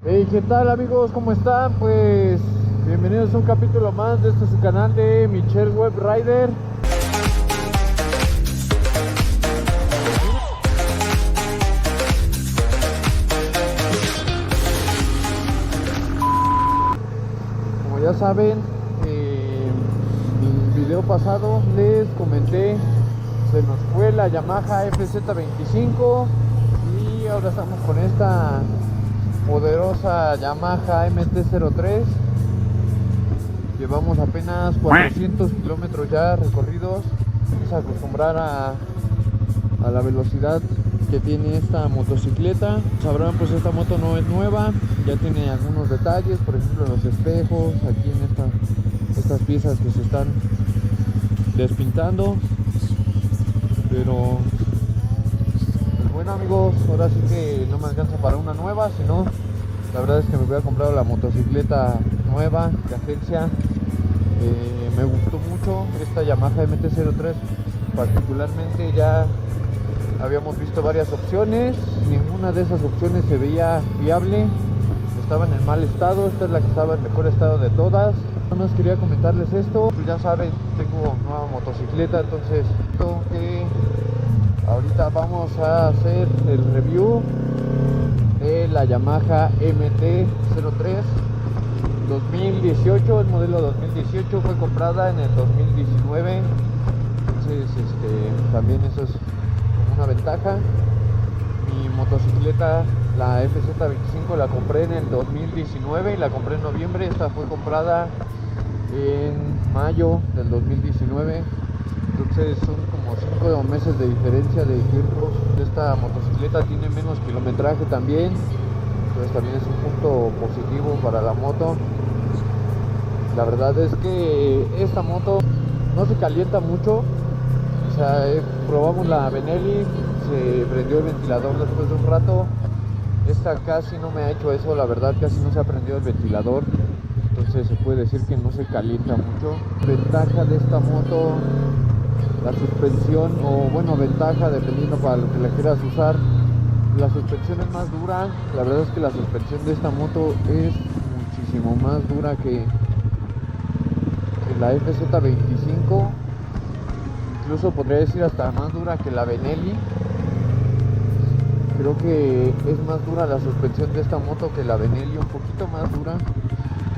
Hey, ¿qué tal amigos? ¿Cómo están? Pues bienvenidos a un capítulo más de su canal de Michelle Web Rider. Como ya saben, en el video pasado les comenté, se nos fue la Yamaha FZ25 y ahora estamos con esta poderosa Yamaha MT-03. Llevamos apenas 400 kilómetros ya recorridos. Vamos a acostumbrar a la velocidad que tiene esta motocicleta. Sabrán, pues esta moto no es nueva, ya tiene algunos detalles, por ejemplo los espejos, aquí en estas piezas que se están despintando. Pero pues bueno amigos, ahora sí que no me alcanza para una nueva, sino la verdad es que me voy a comprar la motocicleta nueva de agencia. Me gustó mucho esta Yamaha MT-03, particularmente. Ya habíamos visto varias opciones, ninguna de esas opciones se veía viable, estaban en mal estado. Esta es la que estaba en mejor estado de todas. Nada más quería comentarles esto, pues ya saben, tengo nueva motocicleta, entonces creo que ahorita vamos a hacer el review de la Yamaha MT-03 2018, el modelo 2018, fue comprada en el 2019, entonces también eso es una ventaja. Mi motocicleta, la FZ25, la compré en el 2019 y la compré en noviembre. Esta fue comprada en mayo del 2019, entonces son como 5 meses de diferencia de tiempos. Esta motocicleta tiene menos kilometraje también, entonces también es un punto positivo para la moto. La verdad es que esta moto no se calienta mucho. O sea, probamos la Benelli, se prendió el ventilador después de un rato. Esta casi no me ha hecho eso, la verdad casi no se ha prendido el ventilador, entonces se puede decir que no se calienta mucho. Ventaja de esta moto, la suspensión, o bueno, ventaja dependiendo para lo que la quieras usar. La suspensión es más dura. La verdad es que la suspensión de esta moto es muchísimo más dura que la FZ25, incluso podría decir hasta más dura que la Benelli. Creo que es más dura la suspensión de esta moto que la Benelli, un poquito más dura.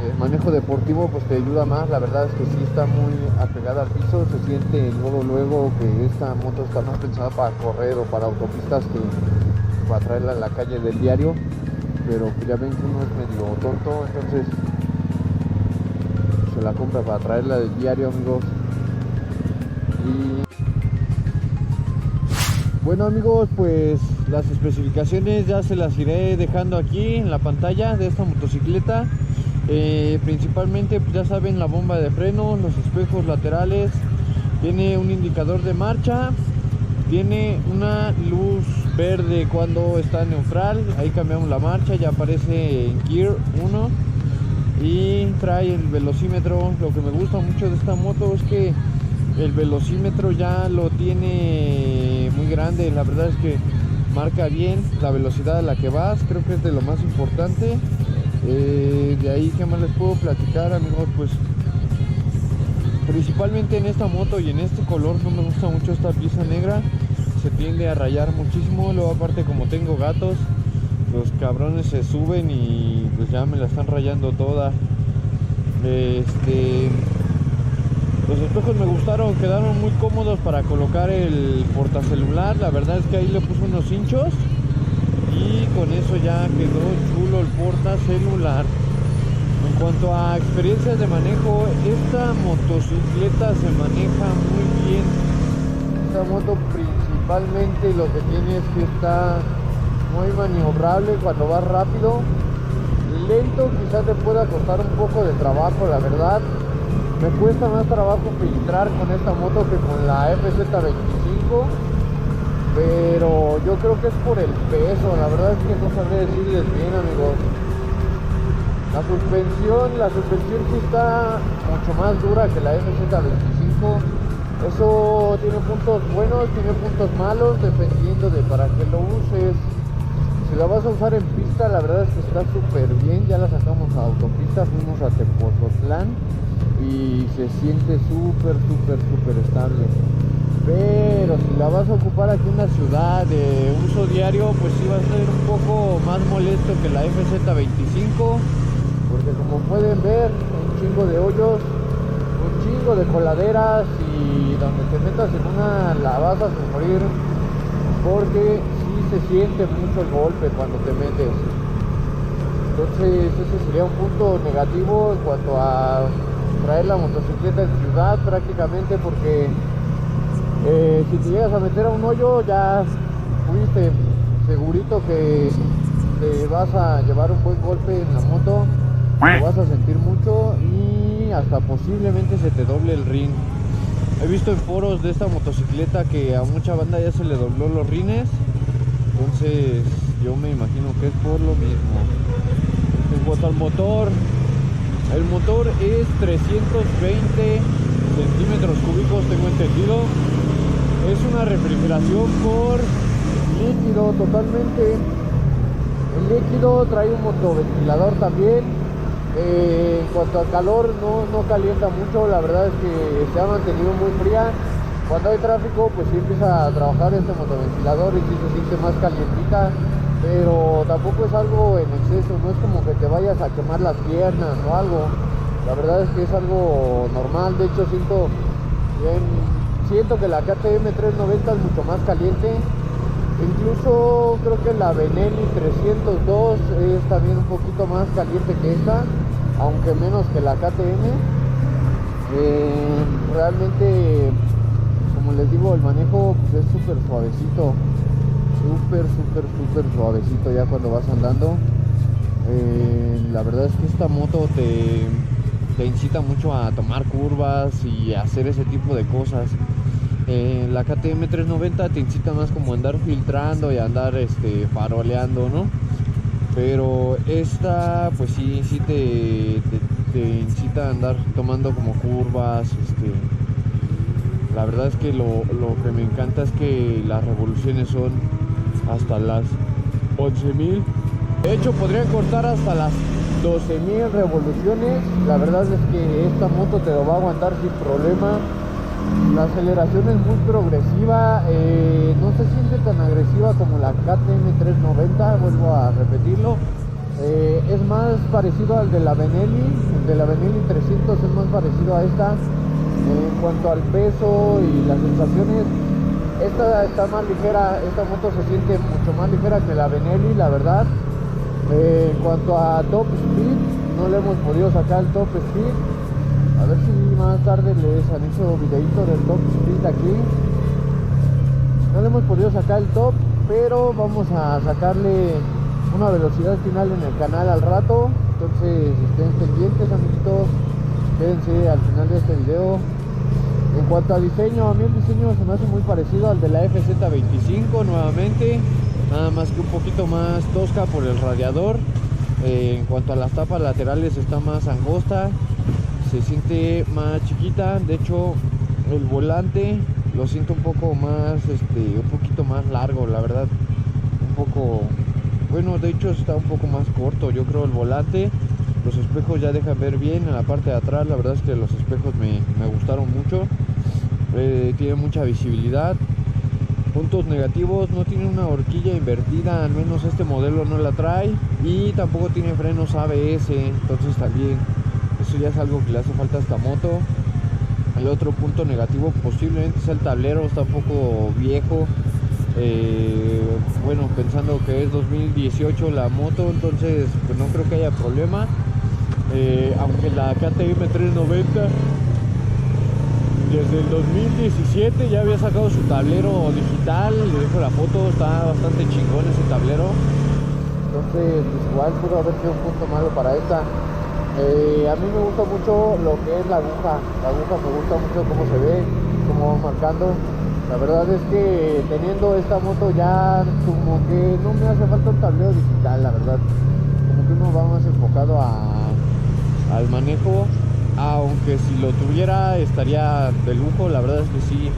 El manejo deportivo pues te ayuda más. La verdad es que sí está muy apegada al piso, se siente luego que esta moto está más pensada para correr o para autopistas que para traerla a la calle del diario. Pero ya ven que uno es medio tonto, entonces se la compra para traerla del diario, amigos. Y bueno amigos, pues las especificaciones ya se las iré dejando aquí en la pantalla de esta motocicleta. Principalmente pues ya saben, la bomba de freno, los espejos laterales, tiene un indicador de marcha, tiene una luz verde cuando está en neutral, ahí cambiamos la marcha, ya aparece en Gear 1, y trae el velocímetro. Lo que me gusta mucho de esta moto es que el velocímetro ya lo tiene muy grande. La verdad es que marca bien la velocidad a la que vas, creo que es de lo más importante. De ahí, ¿qué más les puedo platicar, amigos? Pues principalmente en esta moto y en este color no me gusta mucho esta pieza negra, se tiende a rayar muchísimo. Luego aparte, como tengo gatos, los cabrones se suben y pues ya me la están rayando toda. Los espejos me gustaron, quedaron muy cómodos para colocar el portacelular. La verdad es que ahí le puse unos hinchos y con eso ya quedó chulo el portacelular. En cuanto a experiencias de manejo, esta motocicleta se maneja muy bien. Esta moto principalmente lo que tiene es que está muy maniobrable cuando vas rápido. Lento quizás te pueda costar un poco de trabajo, la verdad. Me cuesta más trabajo filtrar con esta moto que con la FZ25, pero yo creo que es por el peso. La verdad es que no sabré decirles bien, amigos. La suspensión sí está mucho más dura que la FZ25. Eso tiene puntos buenos, tiene puntos malos, dependiendo de para qué lo uses. si la vas a usar en pista, la verdad es que está súper bien. Ya la sacamos a autopista, fuimos a Tepozotlán y se siente súper estable. Pero si la vas a ocupar aquí en la ciudad de uso diario, pues sí va a ser un poco más molesto que la FZ25, porque como pueden ver, un chingo de hoyos, un chingo de coladeras, y donde te metas en una la vas a sufrir, porque sí se siente mucho el golpe cuando te metes. Entonces ese sería un punto negativo en cuanto a traer la motocicleta en ciudad prácticamente, porque si te llegas a meter a un hoyo, ya fuiste segurito que te vas a llevar un buen golpe en la moto, lo vas a sentir mucho y hasta posiblemente se te doble el rin. He visto en foros de esta motocicleta que a mucha banda ya se le dobló los rines, entonces yo me imagino que es por lo mismo. En cuanto al motor, el motor es 320 centímetros cúbicos, tengo entendido. Es una refrigeración por líquido totalmente. El líquido trae un motoventilador también. En cuanto al calor, no calienta mucho. La verdad es que se ha mantenido muy fría. Cuando hay tráfico, pues sí empieza a trabajar este motoventilador y sí se siente más calientita, pero tampoco es algo en exceso. No es como que te vayas a quemar las piernas o algo. La verdad es que es algo normal. De hecho siento que la KTM 390 es mucho más caliente. Incluso creo que la Benelli 302 es también un poquito más caliente que esta, aunque menos que la KTM. Realmente, como les digo, el manejo pues, es súper suavecito, súper suavecito ya cuando vas andando. La verdad es que esta moto te incita mucho a tomar curvas y a hacer ese tipo de cosas. La KTM 390 te incita más como a andar filtrando y a andar faroleando, ¿no? Pero esta pues sí te incita a andar tomando como curvas. La verdad es que lo que me encanta es que las revoluciones son hasta las 11.000. De hecho podrían cortar hasta las 12.000 revoluciones. La verdad es que esta moto te lo va a aguantar sin problema. La aceleración es muy progresiva, no se siente tan agresiva como la KTM 390, vuelvo a repetirlo. Es más parecido al de la Benelli. El de la Benelli 300 es más parecido a esta en cuanto al peso y las sensaciones. Esta está más ligera, esta moto se siente mucho más ligera que la Benelli, la verdad. En cuanto a top speed, no le hemos podido sacar el top speed. A ver si más tarde les han hecho videito del top speed aquí. No le hemos podido sacar el top, pero vamos a sacarle una velocidad final en el canal al rato. Entonces estén pendientes, amiguitos. Quédense al final de este video. En cuanto a diseño, a mí el diseño se me hace muy parecido al de la FZ25 nuevamente, nada más que un poquito más tosca por el radiador. En cuanto a las tapas laterales, está más angosta, se siente más chiquita. De hecho el volante lo siento un poco más un poquito más largo, la verdad. Un poco, bueno, de hecho está un poco más corto, yo creo, el volante. Los espejos ya dejan ver bien en la parte de atrás. La verdad es que los espejos me gustaron mucho. Tiene mucha visibilidad. Puntos negativos: no tiene una horquilla invertida, al menos este modelo no la trae, y tampoco tiene frenos ABS. Entonces también eso ya es algo que le hace falta a esta moto. El otro punto negativo posiblemente sea el tablero, está un poco viejo. Bueno, pensando que es 2018 la moto, entonces pues no creo que haya problema. Aunque la KTM 390 desde el 2017 ya había sacado su tablero digital. Le dejo la foto, está bastante chingón ese tablero. Entonces pues igual pudo haber sido un punto malo para esta. A mí me gusta mucho lo que es la aguja. La aguja me gusta mucho cómo se ve, cómo va marcando. La verdad es que teniendo esta moto ya como que no me hace falta un tablero digital, la verdad. Como que uno va más enfocado al manejo, aunque si lo tuviera estaría de lujo. La verdad es que sí.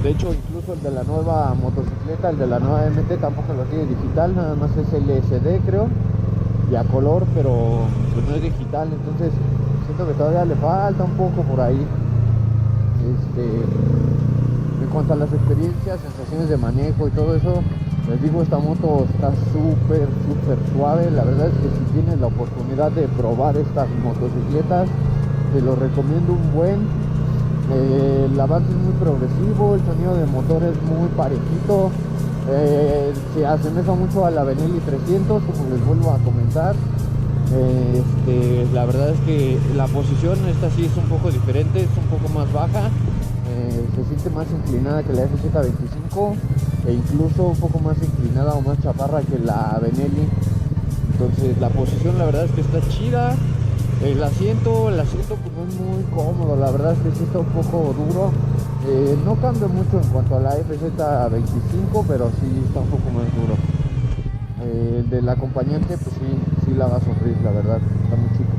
De hecho incluso incluso el de la nueva motocicleta, el de la nueva MT tampoco lo tiene digital, nada más es LCD creo, y a color, pero pues no es digital, entonces siento que todavía le falta un poco por ahí. En cuanto a las experiencias, sensaciones de manejo y todo eso, les digo, esta moto está súper suave. La verdad es que si tienes la oportunidad de probar estas motocicletas, te lo recomiendo un buen. El avance es muy progresivo, el sonido de motor es muy parejito, se asemeja mucho a la Benelli 300, como les vuelvo a comentar. La verdad es que la posición esta sí es un poco diferente, es un poco más baja, se siente más inclinada que la FZ25 e incluso un poco más inclinada o más chaparra que la Benelli. Entonces la posición la verdad es que está chida. El asiento pues no es muy cómodo, la verdad es que sí está un poco duro. No cambia mucho en cuanto a la FZ25, pero sí está un poco más duro. El del acompañante pues sí la va a sufrir, la verdad, está muy chico.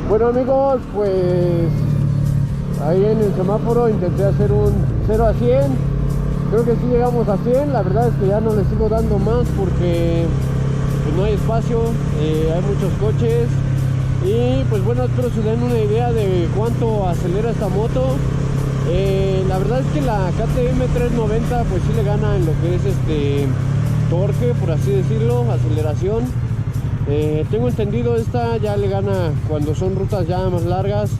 Bueno amigos, pues ahí en el semáforo intenté hacer un 0 a 100. Creo que sí llegamos a 100. La verdad es que ya no le sigo dando más porque pues no hay espacio, hay muchos coches. Y pues bueno, espero se den una idea de cuánto acelera esta moto. La verdad es que la KTM 390 pues sí le gana en lo que es torque, por así decirlo, aceleración. Tengo entendido esta ya le gana cuando son rutas ya más largas.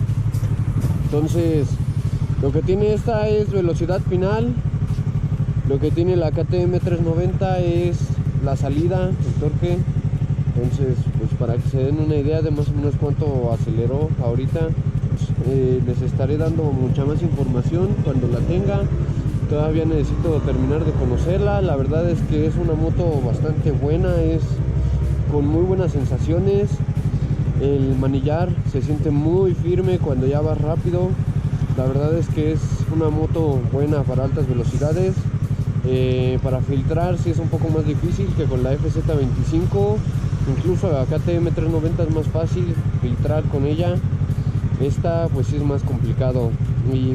Entonces lo que tiene esta es velocidad final, lo que tiene la KTM 390 es la salida, el torque. Entonces pues para que se den una idea de más o menos cuánto aceleró ahorita, les estaré dando mucha más información cuando la tenga. Todavía necesito terminar de conocerla. La verdad es que es una moto bastante buena, es con muy buenas sensaciones. El manillar se siente muy firme cuando ya va rápido. La verdad es que es una moto buena para altas velocidades. Para filtrar sí es un poco más difícil que con la FZ25. Incluso la KTM 390 es más fácil filtrar con ella. Esta pues sí es más complicado. Y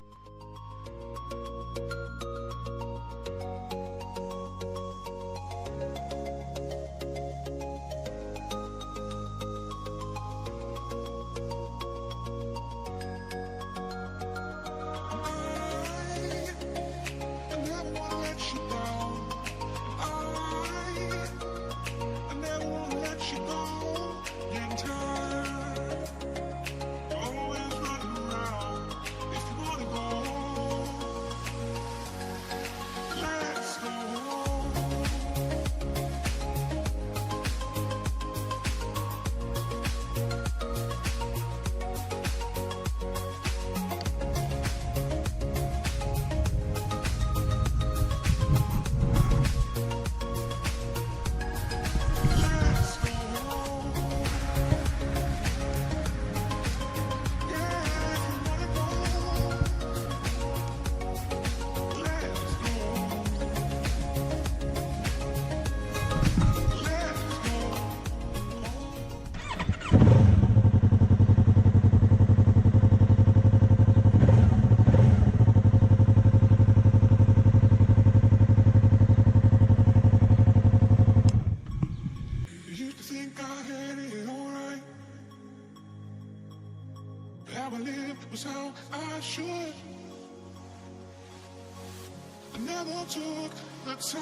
never took the time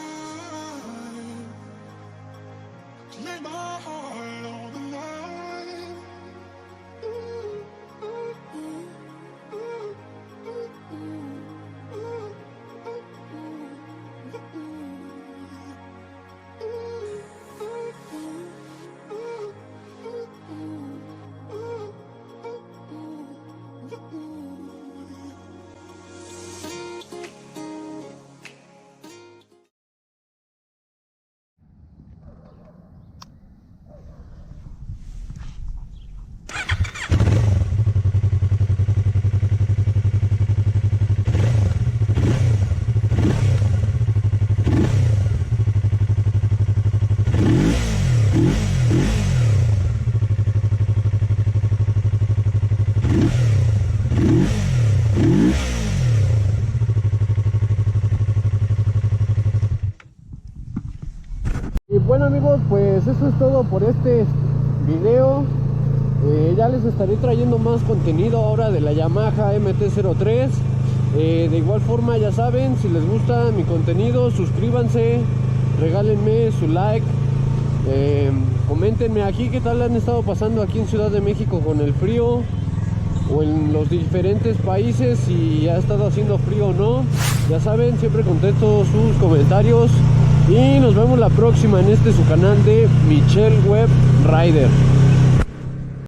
to lay my heart on the line. bueno amigos, pues eso es todo por este video. Ya les estaré trayendo más contenido ahora de la Yamaha MT-03. De igual forma, ya saben, si les gusta mi contenido, suscríbanse, regálenme su like, coméntenme aquí qué tal han estado pasando aquí en Ciudad de México con el frío, o en los diferentes países, si ha estado haciendo frío o no. Ya saben, siempre contesto sus comentarios y nos vemos la próxima en su canal de Michel Web Rider.